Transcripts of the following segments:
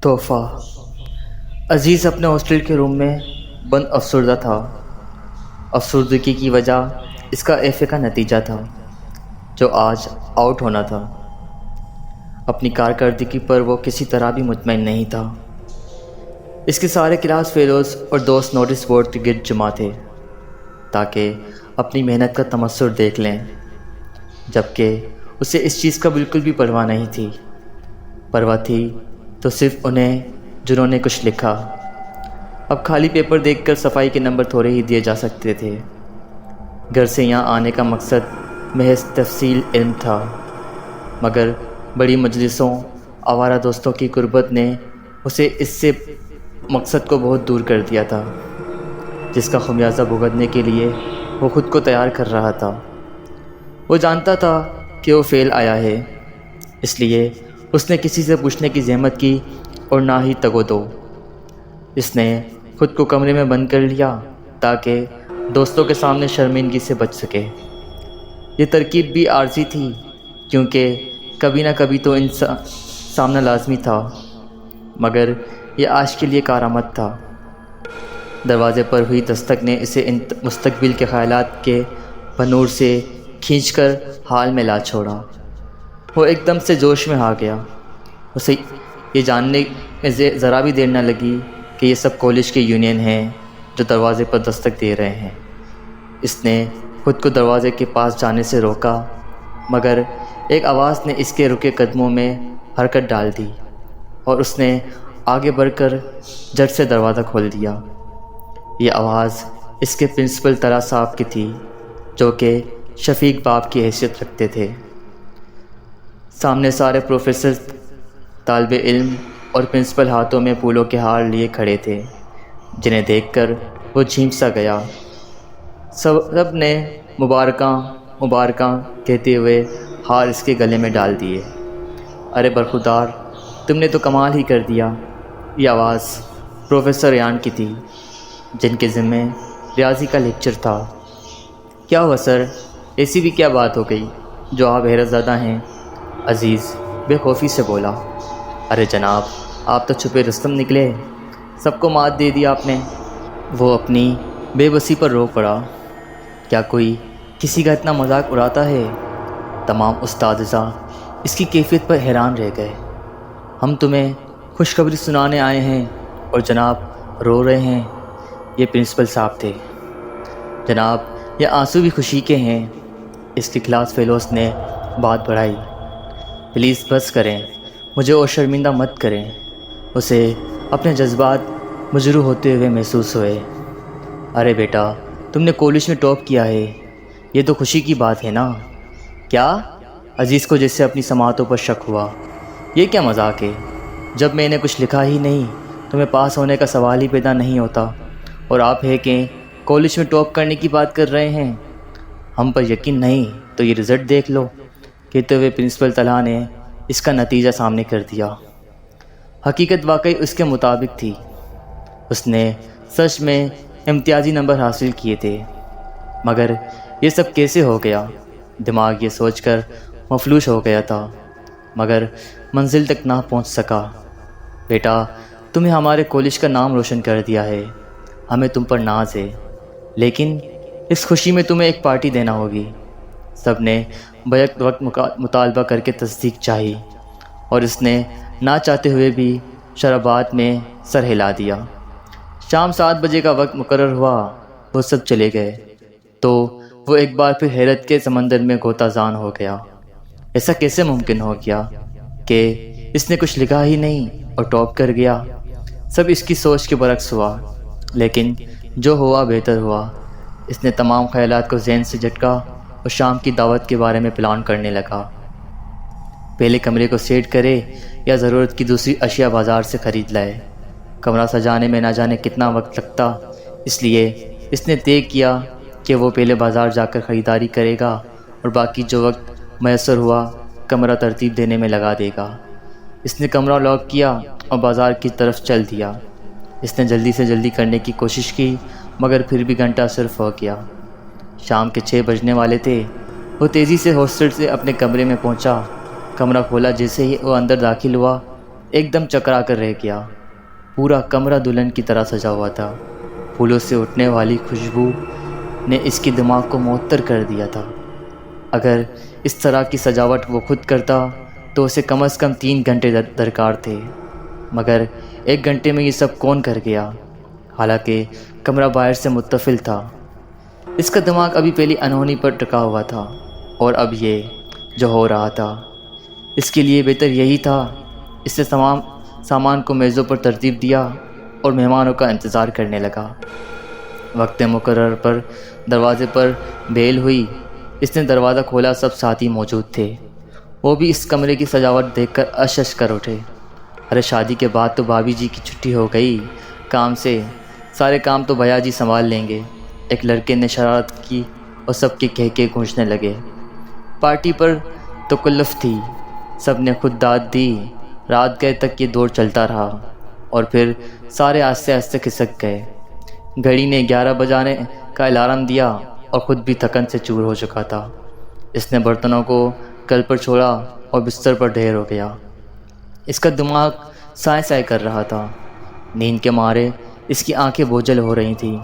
تحفہ۔ عزیز اپنے ہاسٹل کے روم میں بند افسردہ تھا۔ افسردگی کی وجہ اس کا ایف اے کا نتیجہ تھا جو آج آؤٹ ہونا تھا۔ اپنی کارکردگی پر وہ کسی طرح بھی مطمئن نہیں تھا۔ اس کے سارے کلاس فیلوز اور دوست نوٹس بورڈ کے گرد جمع تھے تاکہ اپنی محنت کا تمثل دیکھ لیں، جبکہ اسے اس چیز کا بالکل بھی پرواہ نہیں تھی۔ پرواہ تھی تو صرف انہیں جنہوں نے کچھ لکھا۔ اب خالی پیپر دیکھ کر صفائی کے نمبر تھوڑے ہی دیے جا سکتے تھے۔ گھر سے یہاں آنے کا مقصد محض تفصیل علم تھا، مگر بڑی مجلسوں، آوارہ دوستوں کی قربت نے اسے اس سے مقصد کو بہت دور کر دیا تھا، جس کا خمیازہ بھگتنے کے لیے وہ خود کو تیار کر رہا تھا۔ وہ جانتا تھا کہ وہ فیل آیا ہے، اس لیے اس نے کسی سے پوچھنے کی زحمت کی اور نہ ہی تگ و دو۔ اس نے خود کو کمرے میں بند کر لیا تاکہ دوستوں کے سامنے شرمندگی سے بچ سکے۔ یہ ترکیب بھی عارضی تھی، کیونکہ کبھی نہ کبھی تو ان سامنا لازمی تھا، مگر یہ آج کے لیے کارآمد تھا۔ دروازے پر ہوئی دستک نے اسے ان مستقبل کے خیالات کے بنور سے کھینچ کر حال میں لا چھوڑا۔ وہ ایک دم سے جوش میں آ گیا۔ اسے یہ جاننے میں ذرا بھی دیر نہ لگی کہ یہ سب کالج کے یونین ہیں جو دروازے پر دستک دے رہے ہیں۔ اس نے خود کو دروازے کے پاس جانے سے روکا، مگر ایک آواز نے اس کے رکے قدموں میں حرکت ڈال دی اور اس نے آگے بڑھ کر جھٹ سے دروازہ کھول دیا۔ یہ آواز اس کے پرنسپل طلعت صاحب کی تھی، جو کہ شفیق باپ کی حیثیت رکھتے تھے۔ سامنے سارے پروفیسر، طالب علم اور پرنسپل ہاتھوں میں پھولوں کے ہار لیے کھڑے تھے، جنہیں دیکھ کر وہ جھیم سا گیا۔ سب نے مبارکاں مبارکاں کہتے ہوئے ہار اس کے گلے میں ڈال دیے۔ ارے برخودار، تم نے تو کمال ہی کر دیا۔ یہ آواز پروفیسر ریان کی تھی، جن کے ذمے ریاضی کا لیکچر تھا۔ کیا ہوا سر، ایسی بھی کیا بات ہو گئی جو آپ حیرت زدہ ہیں؟ عزیز بے خوفی سے بولا۔ ارے جناب، آپ تو چھپے رستم نکلے، سب کو مات دے دی آپ نے۔ وہ اپنی بے بسی پر رو پڑا۔ کیا کوئی کسی کا اتنا مذاق اڑاتا ہے؟ تمام اساتذہ اس کی کیفیت پر حیران رہ گئے۔ ہم تمہیں خوشخبری سنانے آئے ہیں اور جناب رو رہے ہیں۔ یہ پرنسپل صاحب تھے۔ جناب، یہ آنسو بھی خوشی کے ہیں۔ اس کی کلاس فیلوز نے بات بڑھائی۔ پلیز بس کریں، مجھے اور شرمندہ مت کریں۔ اسے اپنے جذبات مجروح ہوتے ہوئے محسوس ہوئے۔ ارے بیٹا، تم نے کالج میں ٹاپ کیا ہے، یہ تو خوشی کی بات ہے نا؟ کیا؟ عزیز کو جیسے اپنی سماعتوں پر شک ہوا۔ یہ کیا مذاق ہے؟ جب میں نے کچھ لکھا ہی نہیں تو میں پاس ہونے کا سوال ہی پیدا نہیں ہوتا، اور آپ ہے کہ کالج میں ٹاپ کرنے کی بات کر رہے ہیں۔ ہم پر یقین نہیں تو یہ رزلٹ دیکھ لو، کہتے ہوئے پرنسپل طلحہ نے اس کا نتیجہ سامنے کر دیا۔ حقیقت واقعی اس کے مطابق تھی۔ اس نے سچ میں امتیازی نمبر حاصل کیے تھے، مگر یہ سب کیسے ہو گیا؟ دماغ یہ سوچ کر مفلوج ہو گیا تھا، مگر منزل تک نہ پہنچ سکا۔ بیٹا، تمہیں ہمارے کالج کا نام روشن کر دیا ہے، ہمیں تم پر ناز ہے، لیکن اس خوشی میں تمہیں ایک پارٹی دینا ہوگی۔ سب نے بیک وقت مطالبہ کر کے تصدیق چاہی، اور اس نے نہ چاہتے ہوئے بھی شرابات میں سر ہلا دیا۔ شام 7 بجے کا وقت مقرر ہوا، وہ سب چلے گئے تو وہ ایک بار پھر حیرت کے سمندر میں غوطہ زان ہو گیا۔ ایسا کیسے ممکن ہو گیا کہ اس نے کچھ لکھا ہی نہیں اور ٹاپ کر گیا؟ سب اس کی سوچ کے برعکس ہوا، لیکن جو ہوا بہتر ہوا۔ اس نے تمام خیالات کو ذہن سے جھٹکا اور شام کی دعوت کے بارے میں پلان کرنے لگا۔ پہلے کمرے کو سیٹ کرے یا ضرورت کی دوسری اشیاء بازار سے خرید لائے۔ کمرہ سجانے میں نہ جانے کتنا وقت لگتا، اس لیے اس نے طے کیا کہ وہ پہلے بازار جا کر خریداری کرے گا اور باقی جو وقت میسر ہوا کمرہ ترتیب دینے میں لگا دے گا۔ اس نے کمرہ لاک کیا اور بازار کی طرف چل دیا۔ اس نے جلدی سے جلدی کرنے کی کوشش کی، مگر پھر بھی گھنٹہ صرف ہو گیا۔ شام کے 6 بجنے والے تھے۔ وہ تیزی سے ہاسٹل سے اپنے کمرے میں پہنچا۔ کمرہ کھولا، جیسے ہی وہ اندر داخل ہوا، ایک دم چکرا کر رہ گیا۔ پورا کمرہ دلہن کی طرح سجا ہوا تھا۔ پھولوں سے اٹھنے والی خوشبو نے اس کے دماغ کو معطر کر دیا تھا۔ اگر اس طرح کی سجاوٹ وہ خود کرتا تو اسے کم از کم 3 گھنٹے درکار تھے، مگر 1 گھنٹے میں یہ سب کون کر گیا؟ حالانکہ کمرہ باہر سے متفل تھا۔ اس کا دماغ ابھی پہلی انہونی پر ٹکا ہوا تھا، اور اب یہ جو ہو رہا تھا اس کے لیے بہتر یہی تھا۔ اس نے تمام سامان کو میزوں پر ترتیب دیا اور مہمانوں کا انتظار کرنے لگا۔ وقت مقرر پر دروازے پر بیل ہوئی۔ اس نے دروازہ کھولا، سب ساتھی موجود تھے۔ وہ بھی اس کمرے کی سجاوٹ دیکھ کر اشش کر اٹھے۔ ارے شادی کے بعد تو بھابھی جی کی چھٹی ہو گئی کام سے، سارے کام تو بھیا جی سنبھال لیں گے۔ ایک لڑکے نے شرارت کی اور سب کے کہکے گونجنے لگے۔ پارٹی پر تکلف تھی، سب نے خود داد دی۔ رات گئے تک یہ دور چلتا رہا اور پھر سارے آہستہ آہستہ کھسک گئے۔ گھڑی نے 11 بجانے کا الارم دیا اور خود بھی تھکن سے چور ہو چکا تھا۔ اس نے برتنوں کو کل پر چھوڑا اور بستر پر ڈھیر ہو گیا۔ اس کا دماغ سائیں سائیں کر رہا تھا۔ نیند کے مارے اس کی آنکھیں بوجھل ہو رہی تھیں۔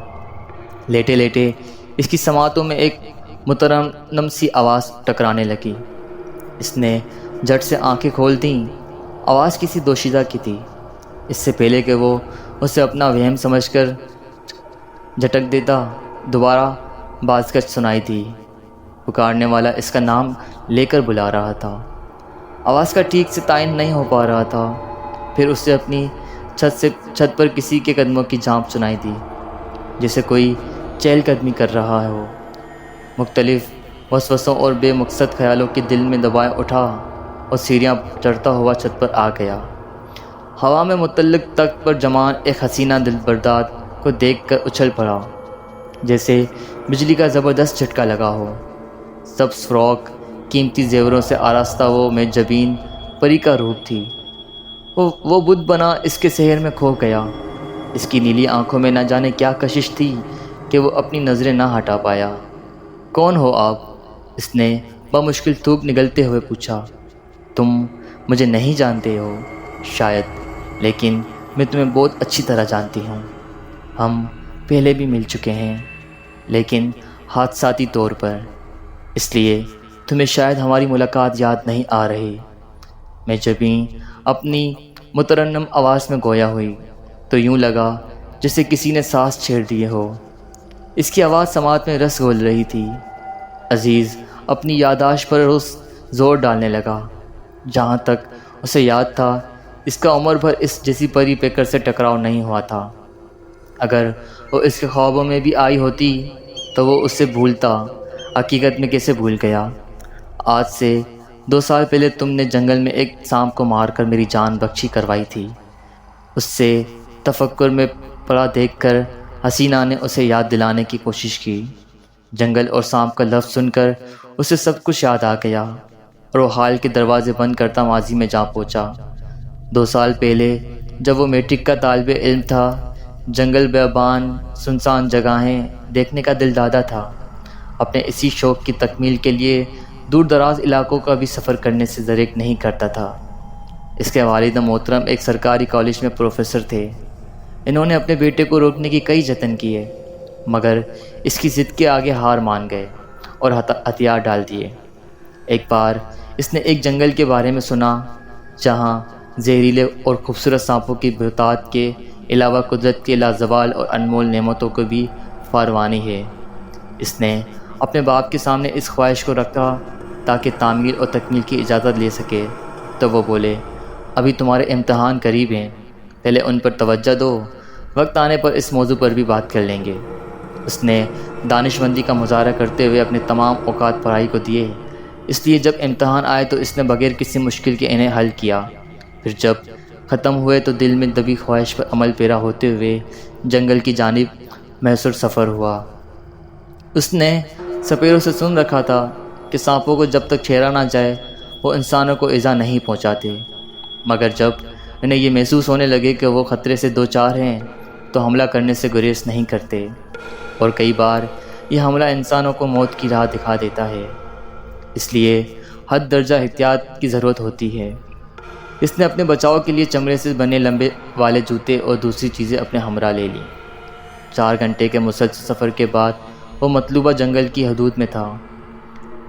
لیٹے لیٹے اس کی سماعتوں میں ایک مترنم سی آواز ٹکرانے لگی۔ اس نے جھٹ سے آنکھیں کھول دیں۔ آواز کسی دوشیزہ کی تھی۔ اس سے پہلے کہ وہ اسے اپنا وہم سمجھ کر جھٹک دیتا، دوبارہ بازگشت سنائی دی۔ پکارنے والا اس کا نام لے کر بلا رہا تھا۔ آواز کا ٹھیک سے تعین نہیں ہو پا رہا تھا۔ پھر اسے اپنی چھت پر کسی کے قدموں کی جھانپ سنائی دی، جیسے کوئی چہل قدمی کر رہا ہو۔ مختلف وسوسوں اور بے مقصد خیالوں کے دل میں دبائے اٹھا اور سیڑھیاں چڑھتا ہوا چھت پر آ گیا۔ ہوا میں متعلق تخت پر جمان ایک حسینہ دلبردار کو دیکھ کر اچھل پڑا، جیسے بجلی کا زبردست جھٹکا لگا ہو۔ سبز فراک، قیمتی زیوروں سے آراستہ وہ میں جبین پری کا روپ تھی۔ وہ بت بنا اس کے سحر میں کھو گیا۔ اس کی نیلی آنکھوں میں نہ جانے کیا کشش تھی کہ وہ اپنی نظریں نہ ہٹا پایا۔ کون ہو آپ؟ اس نے بمشکل تھوک نگلتے ہوئے پوچھا۔ تم مجھے نہیں جانتے ہو شاید، لیکن میں تمہیں بہت اچھی طرح جانتی ہوں۔ ہم پہلے بھی مل چکے ہیں، لیکن حادثاتی طور پر، اس لیے تمہیں شاید ہماری ملاقات یاد نہیں آ رہی۔ میں جبیں اپنی مترنم آواز میں گویا ہوئی تو یوں لگا جیسے کسی نے سانس چھیڑ دیے ہو۔ اس کی آواز سماعت میں رس گھول رہی تھی۔ عزیز اپنی یادداشت پر روز زور ڈالنے لگا۔ جہاں تک اسے یاد تھا، اس کا عمر بھر اس جیسی پری پیکر سے ٹکراؤ نہیں ہوا تھا۔ اگر وہ اس کے خوابوں میں بھی آئی ہوتی تو وہ اسے بھولتا، حقیقت میں کیسے بھول گیا؟ آج سے 2 سال پہلے تم نے جنگل میں ایک سانپ کو مار کر میری جان بخشی کروائی تھی۔ اس سے تفکر میں پڑا دیکھ کر حسینہ نے اسے یاد دلانے کی کوشش کی۔ جنگل اور سانپ کا لفظ سن کر اسے سب کچھ یاد آ گیا اور وہ حال کے دروازے بند کرتا ماضی میں جا پہنچا۔ 2 سال پہلے جب وہ میٹرک کا طالب علم تھا، جنگل، بیابان، سنسان جگہیں دیکھنے کا دل دادا تھا۔ اپنے اسی شوق کی تکمیل کے لیے دور دراز علاقوں کا بھی سفر کرنے سے درک نہیں کرتا تھا۔ اس کے والد محترم ایک سرکاری کالج میں پروفیسر تھے۔ انہوں نے اپنے بیٹے کو روکنے کی کئی جتن کیے، مگر اس کی ضد کے آگے ہار مان گئے اور ہتھیار ڈال دیے۔ ایک بار اس نے ایک جنگل کے بارے میں سنا جہاں زہریلے اور خوبصورت سانپوں کی بہتات کے علاوہ قدرت کے لازوال اور انمول نعمتوں کو بھی فراوانی ہے۔ اس نے اپنے باپ کے سامنے اس خواہش کو رکھا تاکہ تعمیر اور تکمیل کی اجازت لے سکے، تو وہ بولے، ابھی تمہارے امتحان قریب ہیں، پہلے ان پر توجہ دو، وقت آنے پر اس موضوع پر بھی بات کر لیں گے۔ اس نے دانش مندی کا مظاہرہ کرتے ہوئے اپنے تمام اوقات پڑھائی کو دیے، اس لیے جب امتحان آئے تو اس نے بغیر کسی مشکل کے انہیں حل کیا۔ پھر جب ختم ہوئے تو دل میں دبی خواہش پر عمل پیرا ہوتے ہوئے جنگل کی جانب میسر سفر ہوا۔ اس نے سپیروں سے سن رکھا تھا کہ سانپوں کو جب تک چھیڑا نہ جائے وہ انسانوں کو ایذا نہیں پہنچاتے، مگر جب انہیں یہ محسوس ہونے لگے کہ وہ خطرے سے دوچار ہیں تو حملہ کرنے سے گریز نہیں کرتے، اور کئی بار یہ حملہ انسانوں کو موت کی راہ دکھا دیتا ہے۔ اس لیے حد درجہ احتیاط کی ضرورت ہوتی ہے۔ اس نے اپنے بچاؤ کے لیے چمڑے سے بنے لمبے والے جوتے اور دوسری چیزیں اپنے ہمراہ لے لیں۔ 4 گھنٹے کے مسلسل سفر کے بعد وہ مطلوبہ جنگل کی حدود میں تھا۔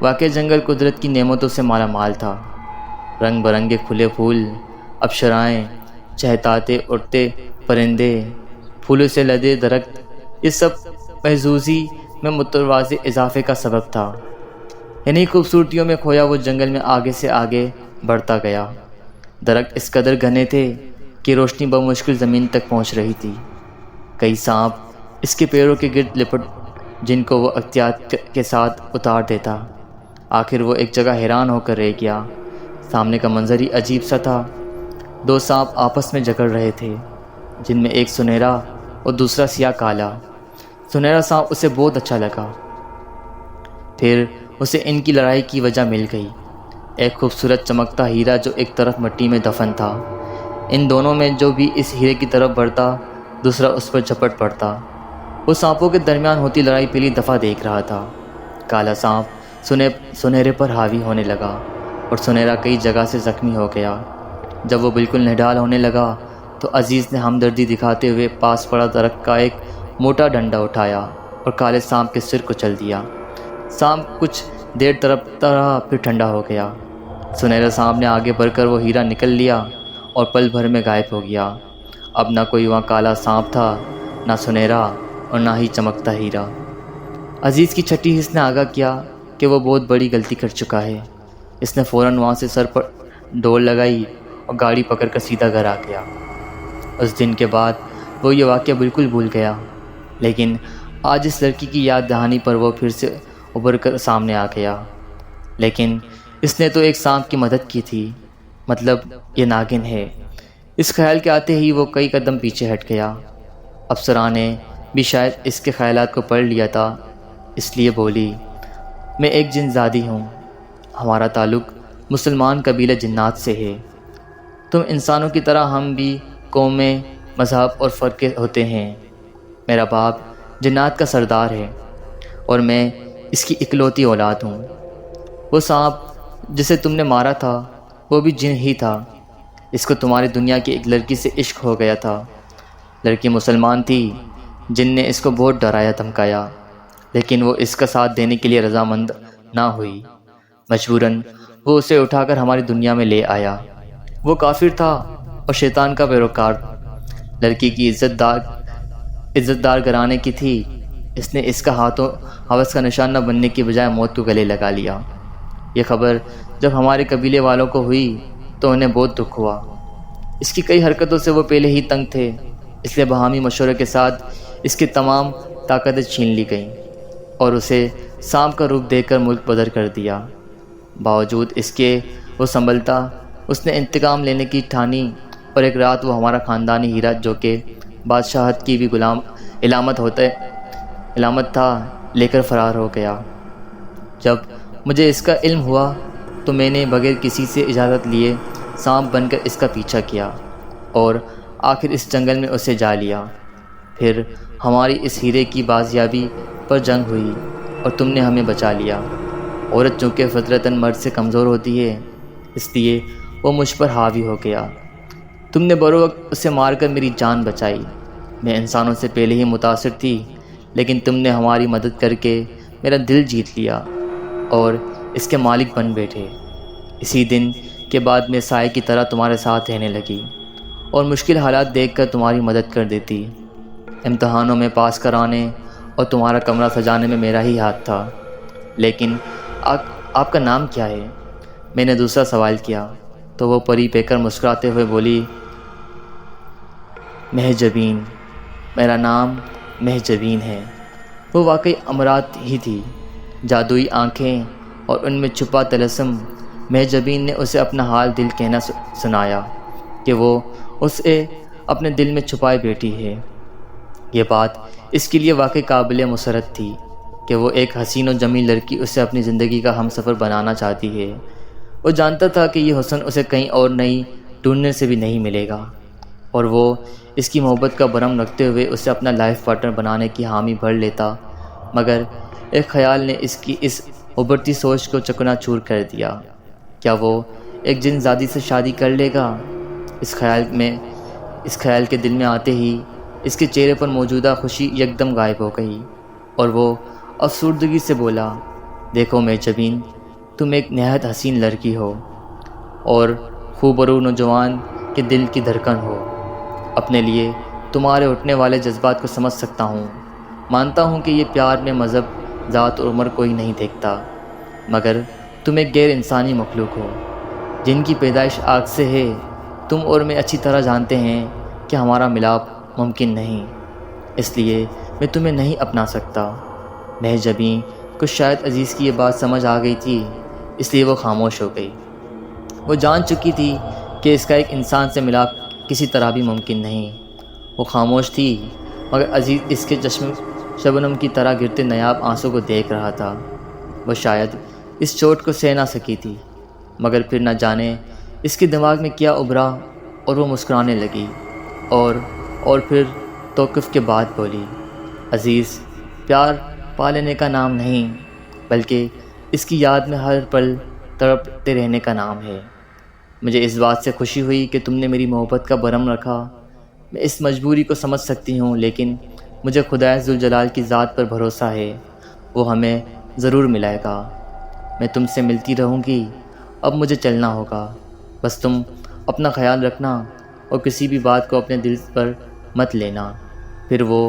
واقعی جنگل قدرت کی نعمتوں سے مالا مال تھا۔ رنگ برنگے کھلے پھول، ابشرائیں، چہتاتے اڑتے پرندے، پھولوں سے لدے درخت، یہ سب محظوظی میں متوازی اضافے کا سبب تھا۔ انہی خوبصورتیوں میں کھویا وہ جنگل میں آگے سے آگے بڑھتا گیا۔ درخت اس قدر گھنے تھے کہ روشنی بمشکل زمین تک پہنچ رہی تھی۔ کئی سانپ اس کے پیروں کے گرد لپٹ جن کو وہ احتیاط کے ساتھ اتار دیتا۔ آخر وہ ایک جگہ حیران ہو کر رہ گیا۔ سامنے کا منظر ہی عجیب سا تھا۔ 2 سانپ آپس میں جگڑ رہے تھے، جن میں ایک سنہرا اور دوسرا سیاہ کالا۔ سنہرا سانپ اسے بہت اچھا لگا۔ پھر اسے ان کی لڑائی کی وجہ مل گئی۔ ایک خوبصورت چمکتا ہیرا جو ایک طرف مٹی میں دفن تھا۔ ان دونوں میں جو بھی اس ہیرے کی طرف بڑھتا، دوسرا اس پر جھپٹ پڑتا۔ وہ سانپوں کے درمیان ہوتی لڑائی پہلی دفعہ دیکھ رہا تھا۔ کالا سانپ سنہرے پر حاوی ہونے لگا اور سنہرا کئی جگہ سے زخمی ہو گیا۔ جب وہ بالکل نڈال ہونے لگا تو عزیز نے ہمدردی دکھاتے ہوئے پاس پڑا درخت کا ایک موٹا ڈنڈا اٹھایا اور کالے سانپ کے سر کو چل دیا۔ سانپ کچھ دیر تڑپتا رہا، پھر ٹھنڈا ہو گیا۔ سنہرا سانپ نے آگے بڑھ کر وہ ہیرا نکل لیا اور پل بھر میں غائب ہو گیا۔ اب نہ کوئی وہاں کالا سانپ تھا، نہ سنہرا اور نہ ہی چمکتا ہیرا۔ عزیز کی چھٹی حس نے آگاہ کیا کہ وہ بہت بڑی غلطی کر چکا ہے۔ اس نے فوراً وہاں سے سر پر ڈول لگائی اور گاڑی پکڑ کر سیدھا گھر آ گیا۔ اس دن کے بعد وہ یہ واقعہ بالکل بھول گیا، لیکن آج اس لڑکی کی یاد دہانی پر وہ پھر سے ابھر کر سامنے آ گیا۔ لیکن اس نے تو ایک سانپ کی مدد کی تھی، مطلب یہ ناگن ہے۔ اس خیال کے آتے ہی وہ کئی قدم پیچھے ہٹ گیا۔ افسرا نے بھی شاید اس کے خیالات کو پڑھ لیا تھا، اس لیے بولی، میں ایک جن زادی ہوں۔ ہمارا تعلق مسلمان قبیلہ جنات سے ہے۔ تم انسانوں کی طرح ہم بھی قومیں، مذہب اور فرقے ہوتے ہیں۔ میرا باپ جنات کا سردار ہے اور میں اس کی اکلوتی اولاد ہوں۔ وہ سانپ جسے تم نے مارا تھا وہ بھی جن ہی تھا۔ اس کو تمہاری دنیا کی ایک لڑکی سے عشق ہو گیا تھا۔ لڑکی مسلمان تھی۔ جن نے اس کو بہت ڈرایا دھمکایا، لیکن وہ اس کا ساتھ دینے کے لیے رضامند نہ ہوئی۔ مجبوراً وہ اسے اٹھا کر ہماری دنیا میں لے آیا۔ وہ کافر تھا اور شیطان کا پیروکار۔ لڑکی کی عزت دار گھرانے کی تھی۔ اس نے اس کا ہاتھوں ہوس کا نشان نہ بننے کی بجائے موت کو گلے لگا لیا۔ یہ خبر جب ہمارے قبیلے والوں کو ہوئی تو انہیں بہت دکھ ہوا۔ اس کی کئی حرکتوں سے وہ پہلے ہی تنگ تھے، اس لیے باہمی مشورے کے ساتھ اس کی تمام طاقتیں چھین لی گئیں اور اسے سانپ کا روپ دے کر ملک بدر کر دیا۔ باوجود اس کے وہ سنبھلتا، اس نے انتقام لینے کی ٹھانی اور ایک رات وہ ہمارا خاندانی ہیرا جو کہ بادشاہت کی بھی علامت تھا لے کر فرار ہو گیا۔ جب مجھے اس کا علم ہوا تو میں نے بغیر کسی سے اجازت لیے سانپ بن کر اس کا پیچھا کیا اور آخر اس جنگل میں اسے جا لیا۔ پھر ہماری اس ہیرے کی بازیابی پر جنگ ہوئی اور تم نے ہمیں بچا لیا۔ عورت چونکہ فطرتاً مرد سے کمزور ہوتی ہے، اس لیے وہ مجھ پر حاوی ہو گیا۔ تم نے بروقت اسے مار کر میری جان بچائی۔ میں انسانوں سے پہلے ہی متاثر تھی، لیکن تم نے ہماری مدد کر کے میرا دل جیت لیا اور اس کے مالک بن بیٹھے۔ اسی دن کے بعد میں سائے کی طرح تمہارے ساتھ رہنے لگی اور مشکل حالات دیکھ کر تمہاری مدد کر دیتی۔ امتحانوں میں پاس کرانے اور تمہارا کمرہ سجانے میں میرا ہی ہاتھ تھا۔ لیکن آپ کا نام کیا ہے؟ میں نے دوسرا سوال کیا تو وہ پری پہ کر مسکراتے ہوئے بولی، مہجبین۔ میرا نام مہجبین ہے۔ وہ واقعی امرات ہی تھی، جادوئی آنکھیں اور ان میں چھپا طلسم۔ مہجبین نے اسے اپنا حال دل کہنا سنایا کہ وہ اسے اپنے دل میں چھپائے بیٹھی ہے۔ یہ بات اس کے لیے واقعی قابل مسرت تھی کہ وہ ایک حسین و جمیل لڑکی اسے اپنی زندگی کا ہم سفر بنانا چاہتی ہے۔ وہ جانتا تھا کہ یہ حسن اسے کہیں اور نہیں ڈھونڈنے سے بھی نہیں ملے گا، اور وہ اس کی محبت کا بھرم رکھتے ہوئے اسے اپنا لائف پارٹنر بنانے کی حامی بھر لیتا، مگر ایک خیال نے اس کی اس ابھرتی سوچ کو چکنا چور کر دیا۔ کیا وہ ایک جن زادی سے شادی کر لے گا۔ اس خیال کے دل میں آتے ہی اس کے چہرے پر موجودہ خوشی یکدم غائب ہو گئی اور وہ افسردگی سے بولا، دیکھو میرجبین، تم ایک نہایت حسین لڑکی ہو اور خوبرو نوجوان کے دل کی دھڑکن ہو۔ اپنے لیے تمہارے اٹھنے والے جذبات کو سمجھ سکتا ہوں۔ مانتا ہوں کہ یہ پیار میں مذہب، ذات اور عمر کوئی نہیں دیکھتا، مگر تم ایک غیر انسانی مخلوق ہو جن کی پیدائش آگ سے ہے۔ تم اور میں اچھی طرح جانتے ہیں کہ ہمارا ملاپ ممکن نہیں، اس لیے میں تمہیں نہیں اپنا سکتا۔ مہرجبیں کو شاید عزیز کی یہ بات سمجھ آ گئی تھی، اس لیے وہ خاموش ہو گئی۔ وہ جان چکی تھی کہ اس کا ایک انسان سے ملاپ کسی طرح بھی ممکن نہیں۔ وہ خاموش تھی، مگر عزیز اس کے چشم شبنم کی طرح گرتے نیاب آنسوں کو دیکھ رہا تھا۔ وہ شاید اس چوٹ کو سہ نہ سکی تھی، مگر پھر نہ جانے اس کے دماغ میں کیا ابھرا اور وہ مسکرانے لگی اور پھر توقف کے بعد بولی، عزیز، پیار پا لینے کا نام نہیں، بلکہ اس کی یاد میں ہر پل تڑپتے رہنے کا نام ہے۔ مجھے اس بات سے خوشی ہوئی کہ تم نے میری محبت کا بھرم رکھا۔ میں اس مجبوری کو سمجھ سکتی ہوں، لیکن مجھے خدائے ذوالجلال کی ذات پر بھروسہ ہے، وہ ہمیں ضرور ملائے گا۔ میں تم سے ملتی رہوں گی۔ اب مجھے چلنا ہوگا، بس تم اپنا خیال رکھنا اور کسی بھی بات کو اپنے دل پر مت لینا۔ پھر وہ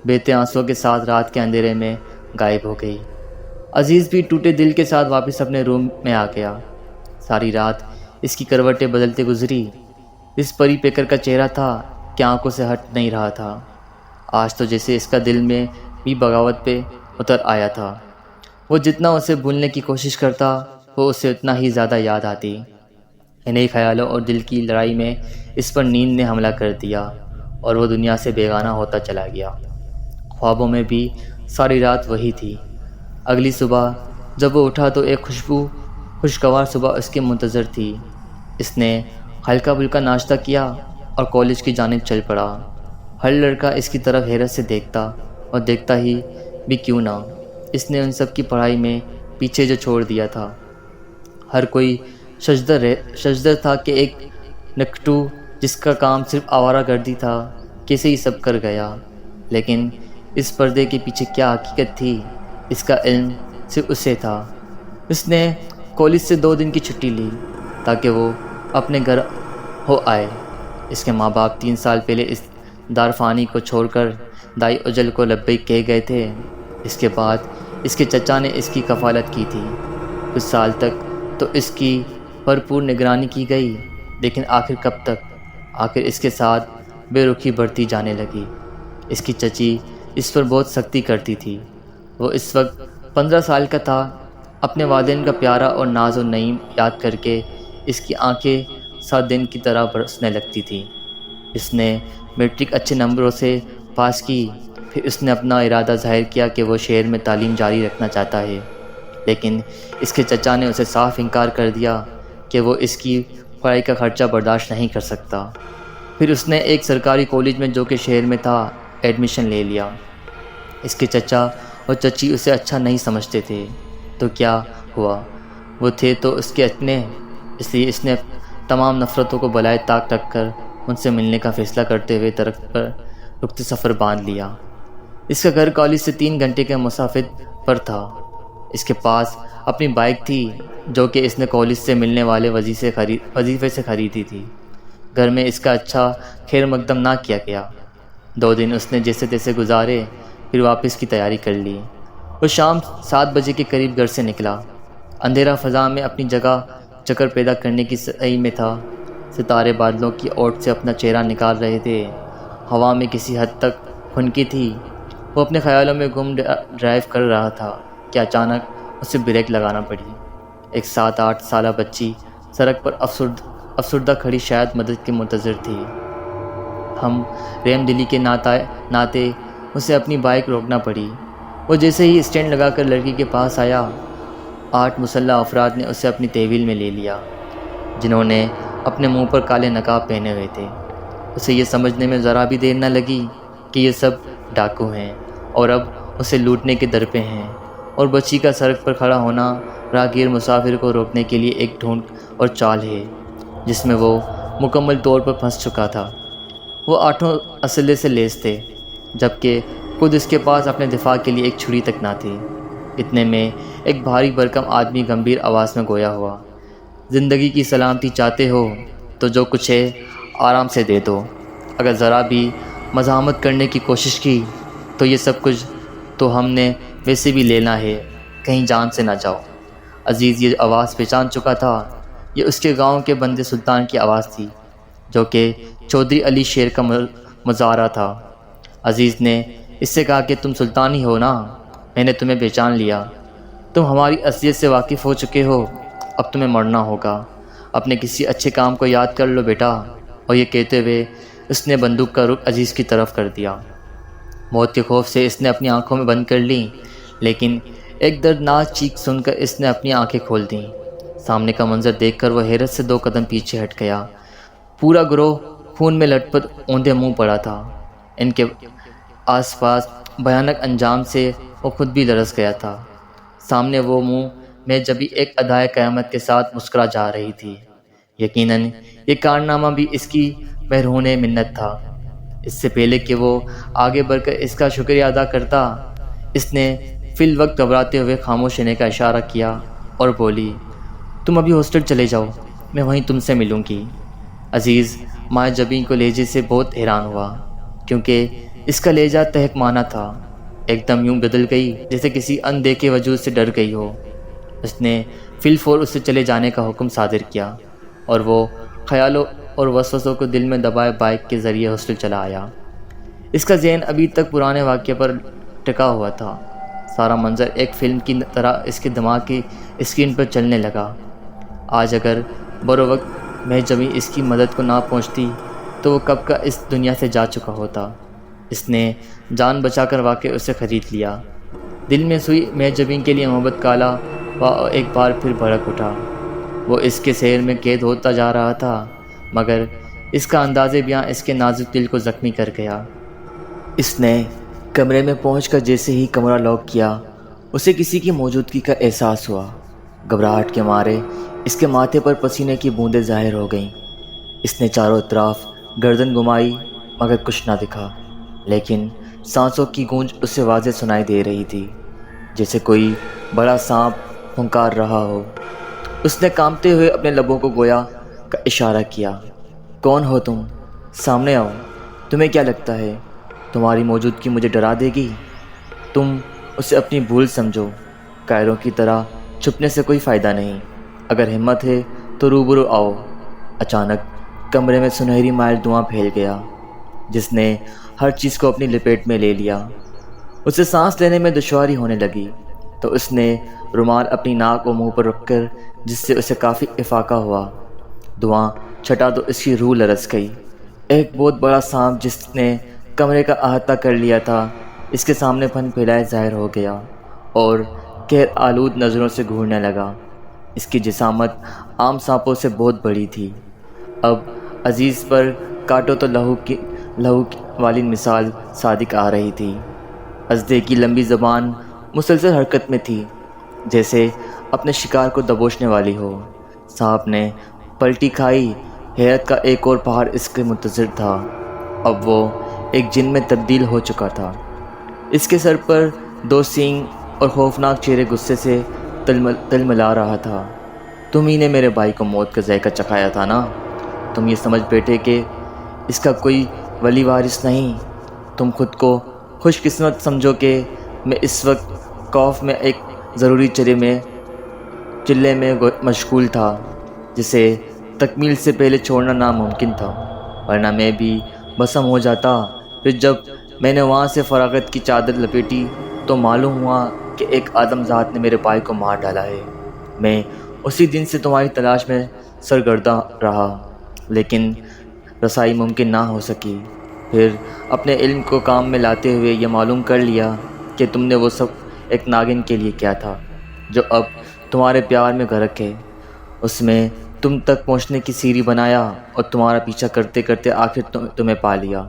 بہتے آنسوں کے ساتھ رات کے اندھیرے میں غائب ہو گئی۔ عزیز بھی ٹوٹے دل کے ساتھ واپس اپنے روم میں آ گیا۔ ساری رات اس کی کروٹیں بدلتے گزری۔ اس پری پیکر کا چہرہ تھا کہ آنکھوں سے ہٹ نہیں رہا تھا۔ آج تو جیسے اس کا دل میں بھی بغاوت پہ اتر آیا تھا۔ وہ جتنا اسے بھولنے کی کوشش کرتا، وہ اسے اتنا ہی زیادہ یاد آتی۔ انہی خیالوں اور دل کی لڑائی میں اس پر نیند نے حملہ کر دیا اور وہ دنیا سے بیگانہ ہوتا چلا گیا۔ خوابوں میں بھی ساری رات وہی تھی۔ اگلی صبح جب وہ اٹھا تو ایک خوشگوار صبح اس کے منتظر تھی۔ اس نے ہلکا پھلکا ناشتہ کیا اور کالج کی جانب چل پڑا۔ ہر لڑکا اس کی طرف حیرت سے دیکھتا، اور دیکھتا ہی بھی کیوں نہ، اس نے ان سب کی پڑھائی میں پیچھے جو چھوڑ دیا تھا۔ ہر کوئی ششدر تھا کہ ایک نکھٹو جس کا کام صرف آوارہ گردی تھا کیسے ہی سب کر گیا۔ لیکن اس پردے کے پیچھے کیا حقیقت تھی، اس کا علم صرف اسے تھا۔ اس نے کالج سے 2 دن کی چھٹی لی تاکہ وہ اپنے گھر ہو آئے۔ اس کے ماں باپ 3 سال پہلے اس دارفانی کو چھوڑ کر دائی اجل کو لبیک کہہ گئے تھے۔ اس کے بعد اس کے چچا نے اس کی کفالت کی تھی۔ کچھ سال تک تو اس کی بھرپور نگرانی کی گئی، لیکن آخر کب تک؟ آخر اس کے ساتھ بے رخی بڑھتی جانے لگی۔ اس کی چچی اس پر بہت سختی کرتی تھی۔ وہ اس وقت 15 سال کا تھا۔ اپنے والدین کا پیارا اور ناز و نعیم یاد کر کے اس کی آنکھیں 7 دن کی طرح برسنے لگتی تھیں۔ اس نے میٹرک اچھے نمبروں سے پاس کی۔ پھر اس نے اپنا ارادہ ظاہر کیا کہ وہ شہر میں تعلیم جاری رکھنا چاہتا ہے، لیکن اس کے چچا نے اسے صاف انکار کر دیا کہ وہ اس کی پڑھائی کا خرچہ برداشت نہیں کر سکتا۔ پھر اس نے ایک سرکاری کالج میں جو کہ شہر میں تھا ایڈمیشن لے لیا۔ اس کے چچا اور چچی اسے اچھا نہیں سمجھتے تھے، تو کیا ہوا، وہ تھے تو اس کے اپنے، اس لیے اس نے تمام نفرتوں کو بالائے طاق رکھ کر ان سے ملنے کا فیصلہ کرتے ہوئے درخت پر رکتے سفر باندھ لیا۔ اس کا گھر کالج سے 3 گھنٹے کے مسافت پر تھا۔ اس کے پاس اپنی بائک تھی جو کہ اس نے کالج سے ملنے والے وظیفے سے خریدی تھی۔ گھر میں اس کا اچھا خیر مقدم نہ کیا گیا۔ 2 دن اس نے جیسے تیسے گزارے، پھر واپس کی تیاری کر لی۔ وہ شام 7 بجے کے قریب گھر سے نکلا۔ اندھیرا فضا میں اپنی جگہ چکر پیدا کرنے کی سعی میں تھا۔ ستارے بادلوں کی اوٹ سے اپنا چہرہ نکال رہے تھے۔ ہوا میں کسی حد تک خنکی تھی۔ وہ اپنے خیالوں میں گم ڈرائیو کر رہا تھا کہ اچانک اسے بریک لگانا پڑی۔ ایک 7-8 سالہ بچی سڑک پر افسردہ کھڑی شاید مدد کے منتظر تھی۔ ہم رحم دلی کے ناطے اسے اپنی بائک روکنا پڑی۔ وہ جیسے ہی اسٹینڈ لگا کر لڑکی کے پاس آیا، 8 مسلح افراد نے اسے اپنی تحویل میں لے لیا، جنہوں نے اپنے منہ پر کالے نقاب پہنے ہوئے تھے۔ اسے یہ سمجھنے میں ذرا بھی دیر نہ لگی کہ یہ سب ڈاکو ہیں اور اب اسے لوٹنے کے در پہ ہیں، اور بچی کا سڑک پر کھڑا ہونا راہگیر مسافر کو روکنے کے لیے ایک ڈھونڈ اور چال ہے جس میں وہ مکمل طور پر پھنس چکا تھا۔ وہ 8 اسلحے سے لیس تھے، جبکہ خود اس کے پاس اپنے دفاع کے لیے ایک چھری تک نہ تھی۔ اتنے میں ایک بھاری بھرکم آدمی گمبھیر آواز میں گویا ہوا، زندگی کی سلامتی چاہتے ہو تو جو کچھ ہے آرام سے دے دو، اگر ذرا بھی مزاحمت کرنے کی کوشش کی تو یہ سب کچھ تو ہم نے ویسے بھی لینا ہے، کہیں جان سے نہ جاؤ۔ عزیز یہ آواز پہچان چکا تھا، یہ اس کے گاؤں کے بندے سلطان کی آواز تھی، جو کہ چودھری علی شیر کا مزارع تھا۔ عزیز نے اس سے کہا کہ تم سلطان ہی ہو نا، میں نے تمہیں پہچان لیا، تم ہماری اصلیت سے واقف ہو چکے ہو، اب تمہیں مرنا ہوگا، اپنے کسی اچھے کام کو یاد کر لو بیٹا۔ اور یہ کہتے ہوئے اس نے بندوق کا رخ عزیز کی طرف کر دیا۔ موت کے خوف سے اس نے اپنی آنکھوں میں بند کر لیں، لیکن ایک دردناک چیخ سن کر اس نے اپنی آنکھیں کھول دیں۔ سامنے کا منظر دیکھ کر وہ حیرت سے 2 قدم پیچھے ہٹ گیا۔ پورا گروہ خون میں لٹ پٹ اوندھے منہ پڑا تھا۔ ان کے آس پاس بھیانک انجام سے وہ خود بھی لرز گیا تھا۔ سامنے وہ منہ میں جبھی ایک ادائے قیامت کے ساتھ مسکرا جا رہی تھی۔ یقیناً یہ کارنامہ بھی اس کی محرون منت تھا۔ اس سے پہلے کہ وہ آگے بڑھ کر اس کا شکریہ ادا کرتا، اس نے فی الوقت گھبراتے ہوئے خاموش رہنے کا اشارہ کیا اور بولی، تم ابھی ہاسٹل چلے جاؤ، میں وہیں تم سے ملوں گی۔ عزیز مائع جبیں کو لہجے سے بہت حیران ہوا، کیونکہ اس کا لہجہ تہکمانا تھا، ایک دم یوں بدل گئی جیسے کسی اندیکھے وجود سے ڈر گئی ہو۔ اس نے فی الفور اس سے چلے جانے کا حکم صادر کیا اور وہ خیالوں اور وسوسوں کو دل میں دبائے بائک کے ذریعے ہاسٹل چلا آیا۔ اس کا ذہن ابھی تک پرانے واقعے پر ٹکا ہوا تھا۔ سارا منظر ایک فلم کی طرح اس کے دماغ کی اسکرین پر چلنے لگا۔ آج اگر بروقت میں جبھی اس کی مدد کو نہ پہنچتی تو وہ کب کا اس دنیا سے جا چکا ہوتا۔ اس نے جان بچا کر واقع اسے خرید لیا۔ دل میں سوئی میں جبیں کے لیے محبت کالا و ایک بار پھر بھڑک اٹھا۔ وہ اس کے سیر میں قید ہوتا جا رہا تھا، مگر اس کا انداز بیاں اس کے نازک دل کو زخمی کر گیا۔ اس نے کمرے میں پہنچ کر جیسے ہی کمرہ لاک کیا، اسے کسی کی موجودگی کا احساس ہوا۔ گھبراہٹ کے مارے اس کے ماتھے پر پسینے کی بوندیں ظاہر ہو گئیں۔ اس نے چاروں طرف گردن گھمائی مگر کچھ نہ دکھا، لیکن سانسوں کی گونج اسے واضح سنائی دے رہی تھی، جیسے کوئی بڑا سانپ پھنکار رہا ہو۔ اس نے کانپتے ہوئے اپنے لبوں کو گویا کا اشارہ کیا، کون ہو تم؟ سامنے آؤ، تمہیں کیا لگتا ہے تمہاری موجودگی مجھے ڈرا دے گی؟ تم اسے اپنی بھول سمجھو، قائروں کی طرح چھپنے سے کوئی فائدہ نہیں، اگر ہمت ہے تو روبرو آؤ۔ اچانک کمرے میں سنہری مائل دھواں پھیل گیا، جس نے ہر چیز کو اپنی لپیٹ میں لے لیا۔ اسے سانس لینے میں دشواری ہونے لگی تو اس نے رومال اپنی ناک و منہ پر رکھ کر، جس سے اسے کافی افاقہ ہوا۔ دھواں چھٹا تو اس کی روح لرز گئی۔ ایک بہت بڑا سانپ جس نے کمرے کا احاطہ کر لیا تھا، اس کے سامنے پن پھیلائے ظاہر ہو گیا اور قہر آلود نظروں سے گھورنے لگا۔ اس کی جسامت عام سانپوں سے بہت بڑی تھی۔ اب عزیز پر کاٹو تو لہو والی مثال صادق آ رہی تھی۔ ازدے کی لمبی زبان مسلسل حرکت میں تھی، جیسے اپنے شکار کو دبوچنے والی ہو۔ سانپ نے پلٹی کھائی، حیرت کا ایک اور پہاڑ اس کے منتظر تھا۔ اب وہ ایک جن میں تبدیل ہو چکا تھا۔ اس کے سر پر 2 سینگ اور خوفناک چہرے غصے سے تلملا رہا تھا۔ تم ہی نے میرے بھائی کو موت کا ذائقہ چکھایا تھا نا؟ تم یہ سمجھ بیٹھے کہ اس کا کوئی ولی وارث نہیں؟ تم خود کو خوش قسمت سمجھو کہ میں اس وقت خوف میں ایک ضروری چلے میں مشغول تھا، جسے تکمیل سے پہلے چھوڑنا ناممکن تھا، ورنہ میں بھی بسم ہو جاتا۔ پھر جب میں نے وہاں سے فراغت کی چادر لپیٹی تو معلوم ہوا کہ ایک آدم ذات نے میرے بھائی کو مار ڈالا ہے۔ میں اسی دن سے تمہاری تلاش میں سرگرداں رہا، لیکن رسائی ممکن نہ ہو سکی۔ پھر اپنے علم کو کام میں لاتے ہوئے یہ معلوم کر لیا کہ تم نے وہ سب ایک ناگن کے لیے کیا تھا، جو اب تمہارے پیار میں غرق ہے۔ اس میں تم تک پہنچنے کی سیڑھی بنایا اور تمہارا پیچھا کرتے کرتے آخر تمہیں پا لیا۔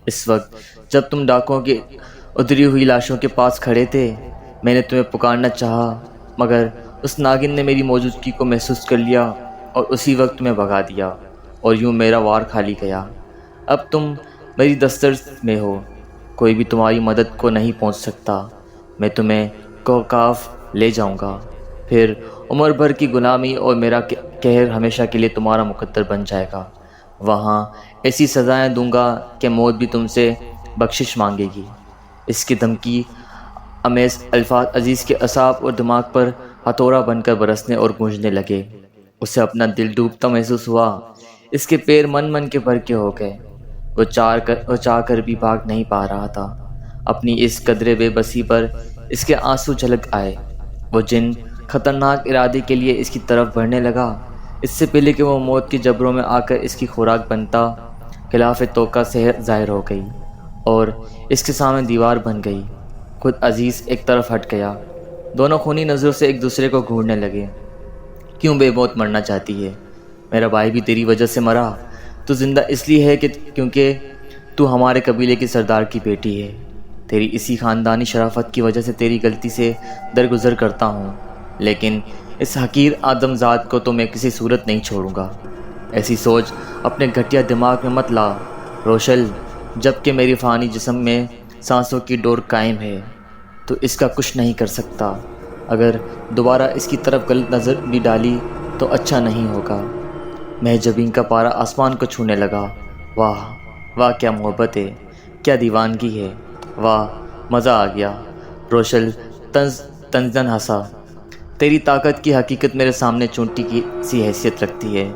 اس وقت جب تم ڈاکوؤں کی ادری ہوئی لاشوں کے پاس کھڑے تھے، میں نے تمہیں پکارنا چاہا مگر اس ناگن نے میری موجودگی کو محسوس کر لیا اور اسی وقت تمہیں بھگا دیا اور یوں میرا وار کھالی گیا۔ اب تم میری دسترس میں ہو، کوئی بھی تمہاری مدد کو نہیں پہنچ سکتا۔ میں تمہیں کوکاف لے جاؤں گا، پھر عمر بھر کی غلامی اور میرا قہر ہمیشہ کے لیے تمہارا مقدر بن جائے گا۔ وہاں ایسی سزائیں دوں گا کہ موت بھی تم سے بخشش مانگے گی۔ اس کی دھمکی امیز الفاظ عزیز کے اعصاب اور دماغ پر ہتھوڑا بن کر برسنے اور گونجنے لگے۔ اسے اپنا دل ڈوبتا محسوس ہوا، اس کے پیر من من کے بھر کے ہو گئے۔ وہ چاہ کر بھی بھاگ نہیں پا رہا تھا۔ اپنی اس قدرے بے بسی پر اس کے آنسو جھلک آئے۔ وہ جن خطرناک ارادے کے لیے اس کی طرف بڑھنے لگا، اس سے پہلے کہ وہ موت کے جبروں میں آ کر اس کی خوراک بنتا، خلاف توقع صحت ظاہر ہو گئی اور اس کے سامنے دیوار بن گئی۔ خود عزیز ایک طرف ہٹ گیا۔ دونوں خونی نظروں سے ایک دوسرے کو گھورنے لگے۔ کیوں بے موت مرنا چاہتی ہے؟ میرا بھائی بھی تیری وجہ سے مرا۔ تو زندہ اس لیے ہے کیونکہ تو ہمارے قبیلے کی سردار کی بیٹی ہے۔ تیری اسی خاندانی شرافت کی وجہ سے تیری غلطی سے درگزر کرتا ہوں، لیکن اس حقیر آدم ذات کو تو میں کسی صورت نہیں چھوڑوں گا۔ ایسی سوچ اپنے گھٹیا دماغ میں مت لا روشل۔ جب کہ میری فانی جسم میں سانسوں کی ڈور قائم ہے تو اس کا کچھ نہیں کر سکتا۔ اگر دوبارہ اس کی طرف غلط نظر بھی ڈالی تو اچھا نہیں ہوگا۔ مہجبین کا پارا آسمان کو چھونے لگا۔ واہ واہ، کیا محبت ہے، کیا دیوانگی ہے، واہ مزہ آ گیا۔ روشل تنزن ہنسا۔ تیری طاقت کی حقیقت میرے سامنے چونٹی کی سی حیثیت رکھتی ہے۔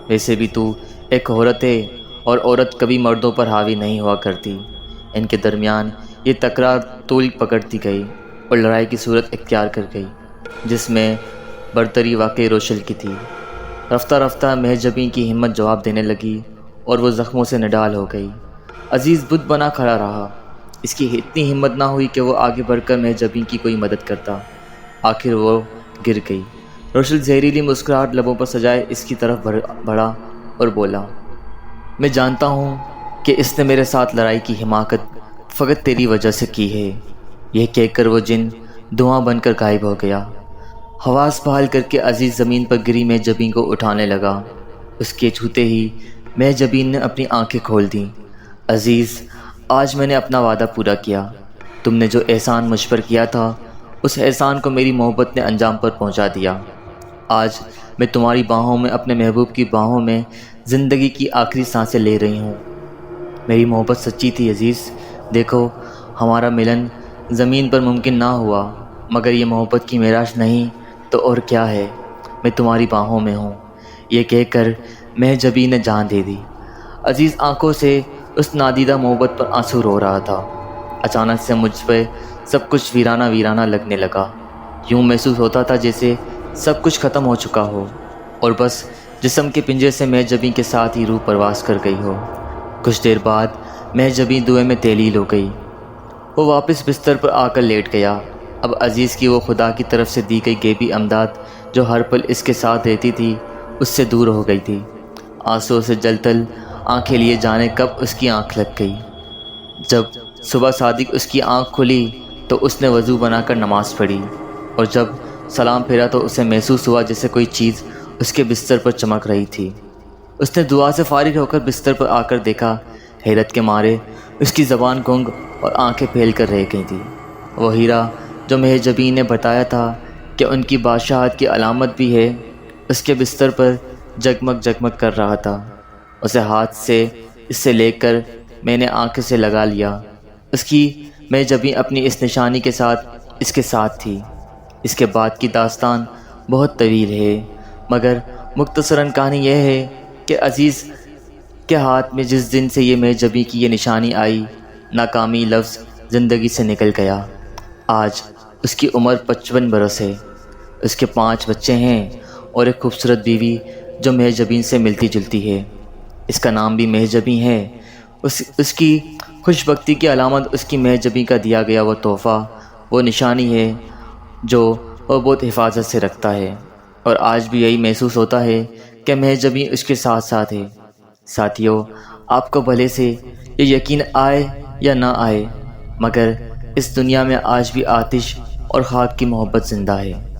ویسے بھی تو ایک عورت ہے اور عورت کبھی مردوں پر حاوی نہیں ہوا کرتی۔ ان کے درمیان یہ تکرار طول پکڑتی گئی اور لڑائی کی صورت اختیار کر گئی، جس میں برتری واقعی روشل کی تھی۔ رفتہ رفتہ مہجبین کی ہمت جواب دینے لگی اور وہ زخموں سے نڈال ہو گئی۔ عزیز بت بنا کھڑا رہا۔ اس کی اتنی ہمت نہ ہوئی کہ وہ آگے بڑھ کر مہجبین کی کوئی مدد کرتا۔ آخر وہ گر گئی۔ روشل زہریلی مسکراہٹ لبوں پر سجائے اس کی طرف بڑھا اور بولا، میں جانتا ہوں کہ اس نے میرے ساتھ لڑائی کی حماقت فقط تیری وجہ سے کی ہے۔ یہ کہہ کر وہ جن دھواں بن کر غائب ہو گیا۔ حواس بحال کر کے عزیز زمین پر گری مہجبین کو اٹھانے لگا۔ اس کے چھوتے ہی مہجبین نے اپنی آنکھیں کھول دیں۔ عزیز، آج میں نے اپنا وعدہ پورا کیا۔ تم نے جو احسان مجھ پر کیا تھا، اس احسان کو میری محبت نے انجام پر پہنچا دیا۔ آج میں تمہاری باہوں میں، اپنے محبوب کی باہوں میں زندگی کی آخری سانسیں لے رہی ہوں۔ میری محبت سچی تھی عزیز۔ دیکھو، ہمارا ملن زمین پر ممکن نہ ہوا، مگر یہ محبت کی معراج نہیں تو اور کیا ہے۔ میں تمہاری باہوں میں ہوں۔ یہ کہہ کر مہجبین نے جان دے دی۔ عزیز آنکھوں سے اس نادیدہ محبت پر آنسو رو رہا تھا۔ اچانک سے مجھ پہ سب کچھ ویرانہ ویرانہ لگنے لگا۔ یوں محسوس ہوتا تھا جیسے سب کچھ ختم ہو چکا ہو اور بس جسم کے پنجے سے مہجبین کے ساتھ ہی روح پرواز کر گئی ہو۔ کچھ دیر بعد مہجبین دھوئیں میں تحلیل ہو گئی۔ وہ واپس بستر پر آ کر لیٹ گیا۔ اب عزیز کی وہ خدا کی طرف سے دی گئی غیبی امداد جو ہر پل اس کے ساتھ رہتی تھی، اس سے دور ہو گئی تھی۔ آنسوں سے جل تل آنکھیں لیے جانے کب اس کی آنکھ لگ گئی۔ جب صبح صادق اس کی آنکھ کھلی تو اس نے وضو بنا کر نماز پڑھی اور جب سلام پھیرا تو اسے محسوس ہوا جیسے کوئی چیز اس کے بستر پر چمک رہی تھی۔ اس نے دعا سے فارغ ہو کر بستر پر آ کر دیکھا۔ حیرت کے مارے اس کی زبان گنگ اور آنکھیں پھیل کر رہ گئی تھی۔ وہ ہیرا جو مہجبین نے بتایا تھا کہ ان کی بادشاہت کی علامت بھی ہے، اس کے بستر پر جگمگ جگمگ کر رہا تھا۔ اسے ہاتھ سے اسے لے کر میں نے آنکھ سے لگا لیا۔ اس کی مہجبین اپنی اس نشانی کے ساتھ اس کے ساتھ تھی۔ اس کے بعد کی داستان بہت طویل ہے، مگر مختصراً کہانی یہ ہے کہ عزیز کے ہاتھ میں جس دن سے یہ مہجبین کی یہ نشانی آئی، ناکامی لفظ زندگی سے نکل گیا۔ آج اس کی عمر 55 برس ہے۔ اس کے 5 بچے ہیں اور ایک خوبصورت بیوی جو مہجبین سے ملتی جلتی ہے۔ اس کا نام بھی مہجبین ہے۔ اس کی خوش بختی کی علامت اس کی مہجبین کا دیا گیا وہ تحفہ، وہ نشانی ہے جو وہ بہت حفاظت سے رکھتا ہے، اور آج بھی یہی محسوس ہوتا ہے کہ مہجبین اس کے ساتھ ساتھ ہے۔ ساتھیو، آپ کو بھلے سے یہ یقین آئے یا نہ آئے، مگر اس دنیا میں آج بھی آتش اور خاک کی محبت زندہ ہے۔